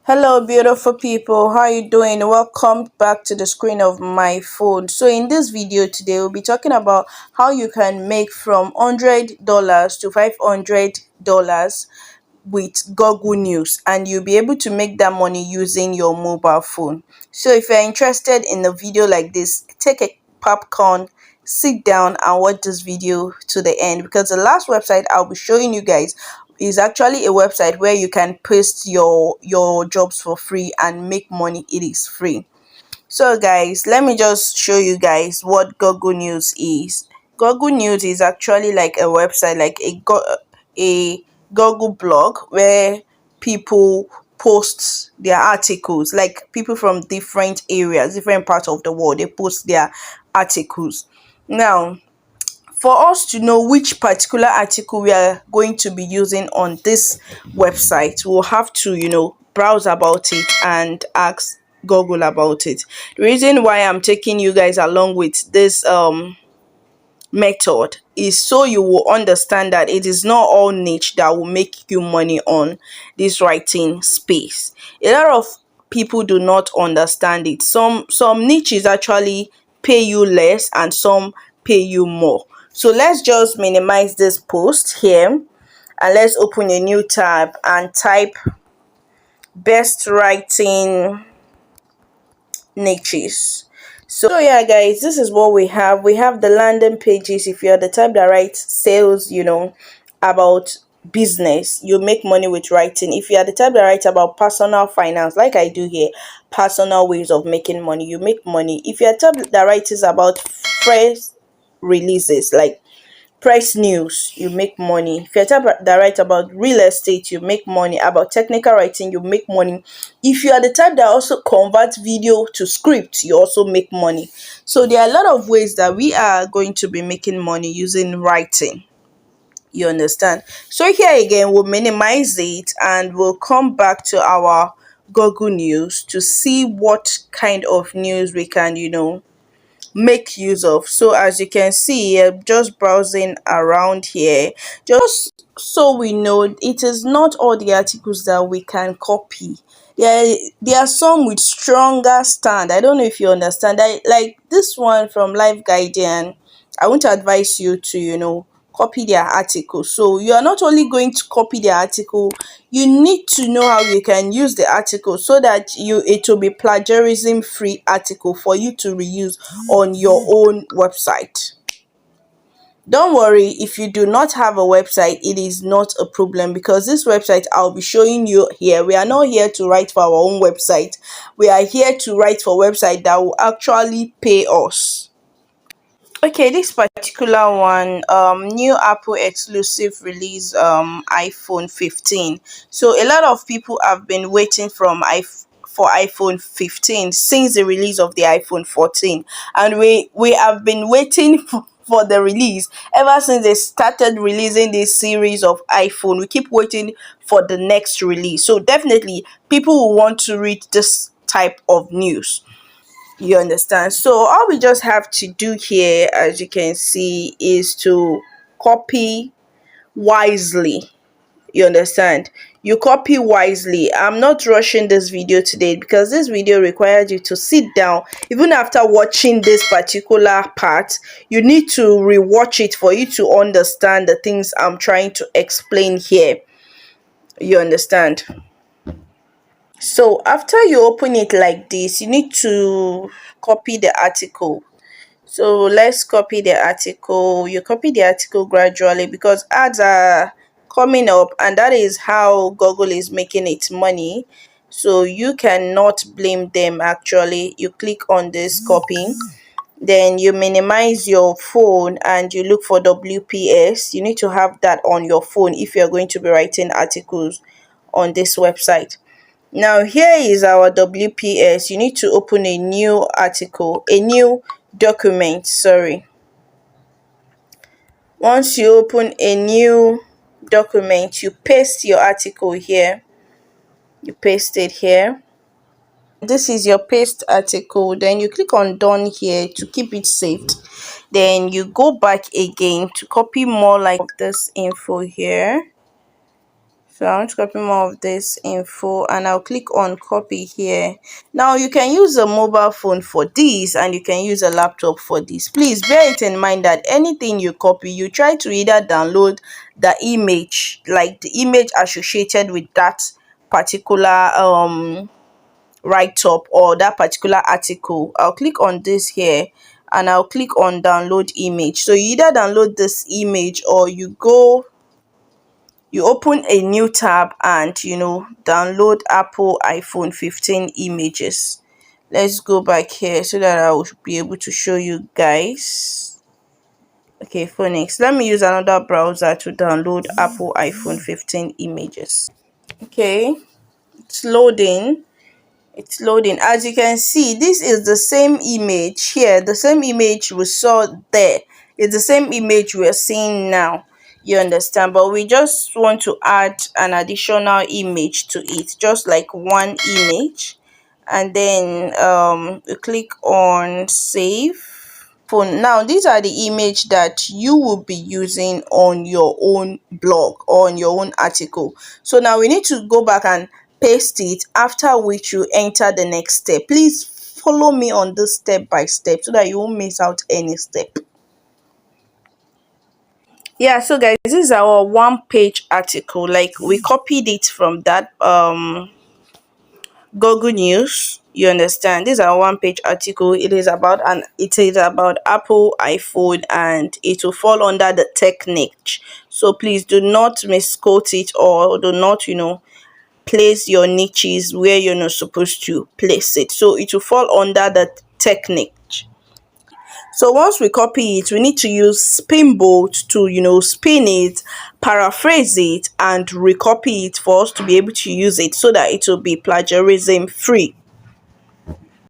Hello beautiful people, how you doing? Welcome back to the screen of my phone. So in this video today we'll be talking about how you can make from $100 to $500 with Google News, and you'll be able to make that money using your mobile phone. So if you're interested in a video like this, take a popcorn, sit down and watch this video to the end, because the last website I'll be showing you guys is actually a website where you can post your jobs for free and make money. It is free. So guys, let me just show you guys what Google News is. Google News is actually like a website, like a Google blog where people post their articles, like people from different areas, different parts of the world, they post their articles. Now, for us to know which particular article we are going to be using on this website, we'll have to, browse about it and ask Google about it. The reason why I'm taking you guys along with this method is so you will understand that it is not all niche that will make you money on this writing space. A lot of people do not understand it. Some niches actually pay you less and some pay you more. So let's just minimize this post here and let's open a new tab and type best writing niches. So yeah guys, this is what we have the landing pages. If you're the type that writes sales, about business, you make money with writing. If you are the type that writes about personal finance, like I do here, personal ways of making money, you make money. If you're the type that writes about fresh releases, like press news, you make money. If you're type that write about real estate, you make money. About technical writing, you make money. If you are the type that also converts video to script, you also make money. So there are a lot of ways that we are going to be making money using writing. You understand? So here again, we'll minimize it and we'll come back to our Google News to see what kind of news we can, make use of. So as you can see, just browsing around here, just so we know, it is not all the articles that we can copy. There are some with stronger stand. I don't know if you understand. Like this one from Life Guardian, I want to advise you to, copy their article. So you are not only going to copy their article, you need to know how you can use the article so that it will be plagiarism free article for you to reuse on your own website. Don't worry if you do not have a website, it is not a problem, because this website I'll be showing you here, we are not here to write for our own website. We are here to write for a website that will actually pay us. Okay, this particular one, new Apple exclusive release, iPhone 15. So a lot of people have been waiting for iPhone 15 since the release of the iPhone 14, and we have been waiting for the release ever since they started releasing this series of iPhone. We keep waiting for the next release. So definitely people will want to read this type of news. You understand? So all we just have to do here, as you can see, is to copy wisely. You understand? You copy wisely. I'm not rushing this video today because this video requires you to sit down. Even after watching this particular part, you need to rewatch it for you to understand the things I'm trying to explain here. You understand? So after you open it like this, you need to copy the article. So let's copy the article. You copy the article gradually because ads are coming up, and that is how Google is making its money. So you cannot blame them actually. You click on this copying, then you minimize your phone and you look for WPS. You need to have that on your phone if you're going to be writing articles on this website. Now here is our WPS. You need to open a new article, a new document, sorry. Once you open a new document, you paste your article here. You paste it here. This is your paste article. Then you click on done here to keep it saved. Then you go back again to copy more like this info here. So I want to copy more of this info and I'll click on copy here. Now you can use a mobile phone for this and you can use a laptop for this. Please bear it in mind that anything you copy, you try to either download the image, like the image associated with that particular write up or that particular article. I'll click on this here and I'll click on download image. So you either download this image or you open a new tab and download Apple iPhone 15 images. Let's go back here so that I will be able to show you guys. Okay, Phoenix, let me use another browser to download Apple iPhone 15 images. Okay, it's loading. It's loading. As you can see, this is the same image here, the same image we saw there. It's the same image we're seeing now, you understand, but we just want to add an additional image to it, just like one image, and then we click on save. Now these are the image that you will be using on your own blog or on your own article. So now we need to go back and paste it, after which you enter the next step. Please follow me on this step by step so that you won't miss out any step. Yeah, so guys, this is our one page article. Like, we copied it from that Google News, you understand. This is a one-page article. It is about Apple iPhone and it will fall under the tech niche. So please do not misquote it or do not place your niches where you're not supposed to place it. So it will fall under the tech niche. So once we copy it, we need to use Spinbolt to, spin it, paraphrase it, and recopy it for us to be able to use it so that it will be plagiarism free.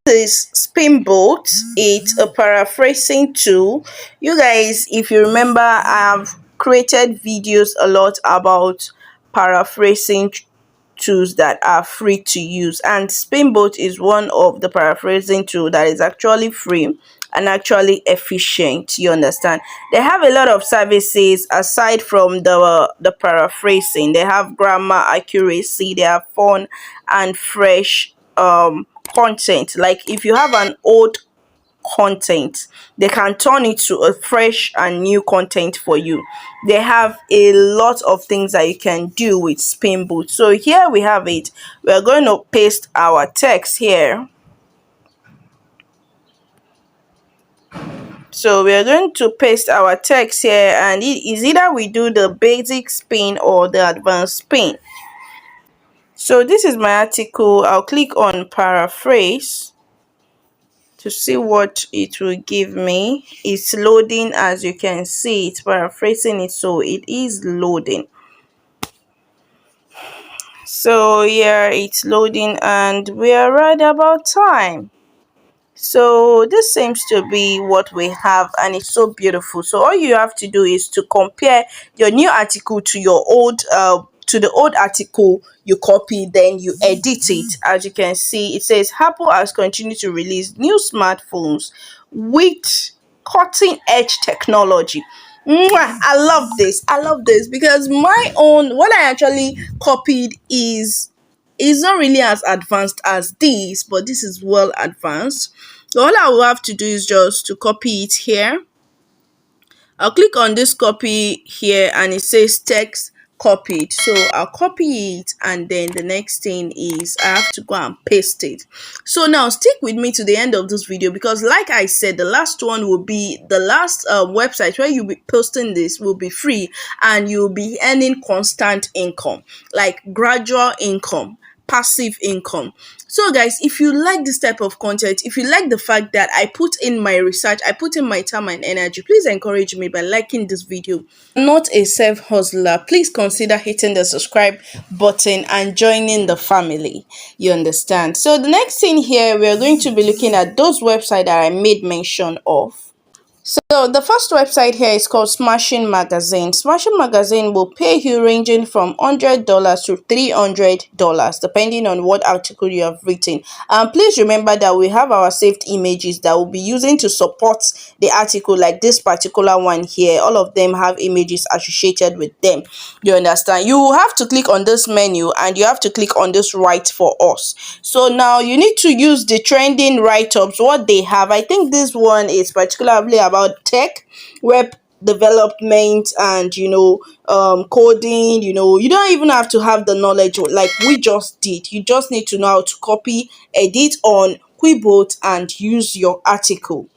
This Spinbolt, it's a paraphrasing tool. You guys, if you remember, I've created videos a lot about paraphrasing tools that are free to use, and Spinbolt is one of the paraphrasing tool that is actually free and actually efficient, you understand. They have a lot of services aside from the paraphrasing. They have grammar accuracy, they have fun and fresh content. Like, if you have an old content, they can turn it to a fresh and new content for you. They have a lot of things that you can do with Spinbolt. So here we have it. We're going to paste our text here. So we're going to paste our text here, and it is either we do the basic spin or the advanced spin. So this is my article. I'll click on paraphrase to see what it will give me. It's loading. As you can see, it's paraphrasing it, so it is loading. So yeah, it's loading and we are right about time. So this seems to be what we have, and it's so beautiful. So all you have to do is to compare your new article to your old to the old article you copy, then you edit it. As you can see, it says Apple has continued to release new smartphones with cutting edge technology. Mwah! I love this because my own, what I actually copied is not really as advanced as this, but this is well advanced. So all I will have to do is just to copy it here. I'll click on this copy here and it says text copied. So I'll copy it, and then the next thing is I have to go and paste it. So now stick with me to the end of this video, because like I said, the last one will be the last website where you'll be posting this will be free and you'll be earning constant income, like gradual income, passive income. So guys, if you like this type of content, if you like the fact that I put in my research, I put in my time and energy, please encourage me by liking this video. Not a self hustler, please consider hitting the subscribe button and joining the family, you understand. So the next thing here, we are going to be looking at those websites that I made mention of. So the first website here is called Smashing Magazine. Smashing Magazine will pay you ranging from $100 to $300, depending on what article you have written. And please remember that we have our saved images that we'll be using to support the article, like this particular one here. All of them have images associated with them. You understand? You will have to click on this menu and you have to click on this write for us. So now you need to use the trending write-ups, what they have. I think this one is particularly about tech, web development, and coding. You don't even have to have the knowledge like we just did. You just need to know how to copy, edit on Quiboat, and use your article.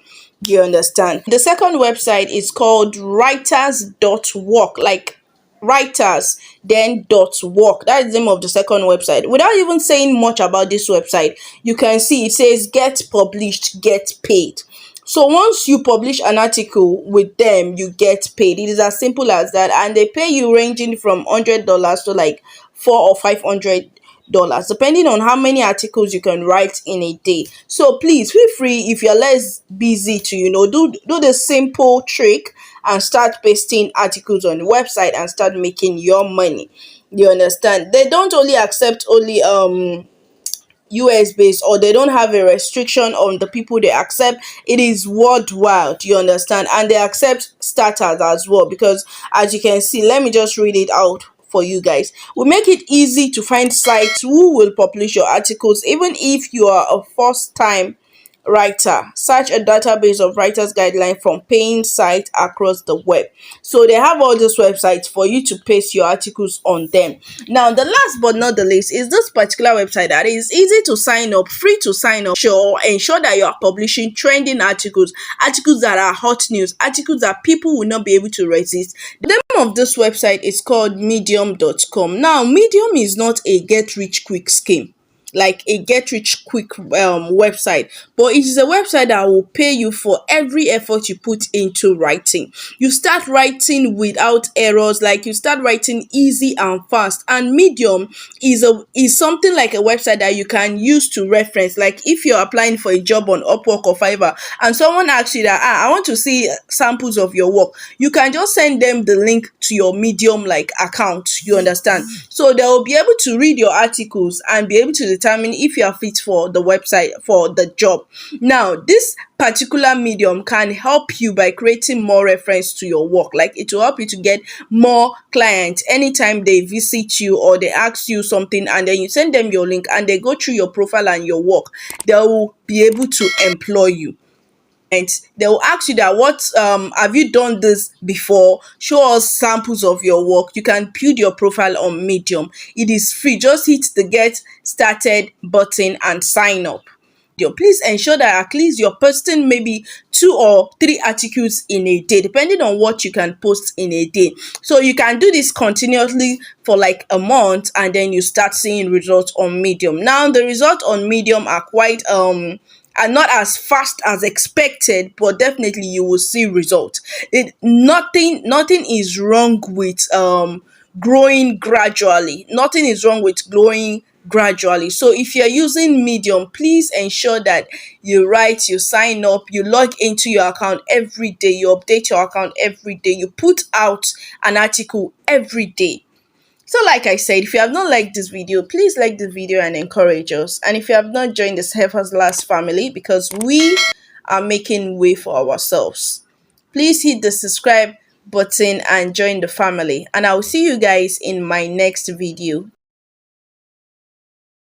You understand? The second website is called writers.work, like writers then dot work. That is the name of the second website. Without even saying much about this website, you can see it says get published, get paid. So once you publish an article with them, you get paid. It is as simple as that, and they pay you ranging from $100 to like $400 or $500, depending on how many articles you can write in a day. So please feel free, if you're less busy, to do the simple trick and start pasting articles on the website and start making your money. You understand? They don't only accept only US based, or they don't have a restriction on the people they accept. It is worldwide. You understand? And they accept starters as well, because as you can see, let me just read it out for you guys. We make it easy to find sites who will publish your articles, even if you are a first time writer. Search a database of writers guidelines from paying sites across the web. So they have all these websites for you to paste your articles on them. Now the last but not the least is this particular website that is easy to sign up, free to sign up. Ensure that you are publishing trending articles, articles that are hot news, articles that people will not be able to resist. The name of this website is called medium.com. Now Medium is not a get rich quick scheme, like a get rich quick website, but it is a website that will pay you for every effort you put into writing. You start writing without errors, like you start writing easy and fast. And Medium is something like a website that you can use to reference, like if you're applying for a job on Upwork or Fiverr and someone asks you that, I want to see samples of your work, you can just send them the link to your Medium like account. You understand? So they will be able to read your articles and be able to determine if you are fit for the website, for the job. Now this particular Medium can help you by creating more reference to your work, like it will help you to get more clients anytime they visit you or they ask you something, and then you send them your link and they go through your profile and your work. They will be able to employ you. And they will ask you that, what have you done this before? Show us samples of your work. You can build your profile on Medium. It is free. Just hit the get started button and sign up. Please ensure that at least you're posting maybe 2 or 3 articles in a day, depending on what you can post in a day. So you can do this continuously for like a month, and then you start seeing results on Medium. Now the results on Medium are quite are not as fast as expected, but definitely you will see results. Nothing is wrong with growing gradually. Nothing is wrong with growing gradually. So if you're using Medium, please ensure that you write, you sign up, you log into your account every day, you update your account every day, you put out an article every day. So like I said, if you have not liked this video, please like the video and encourage us. And if you have not joined the Helpers Last family, because we are making way for ourselves, please hit the subscribe button and join the family. And I will see you guys in my next video.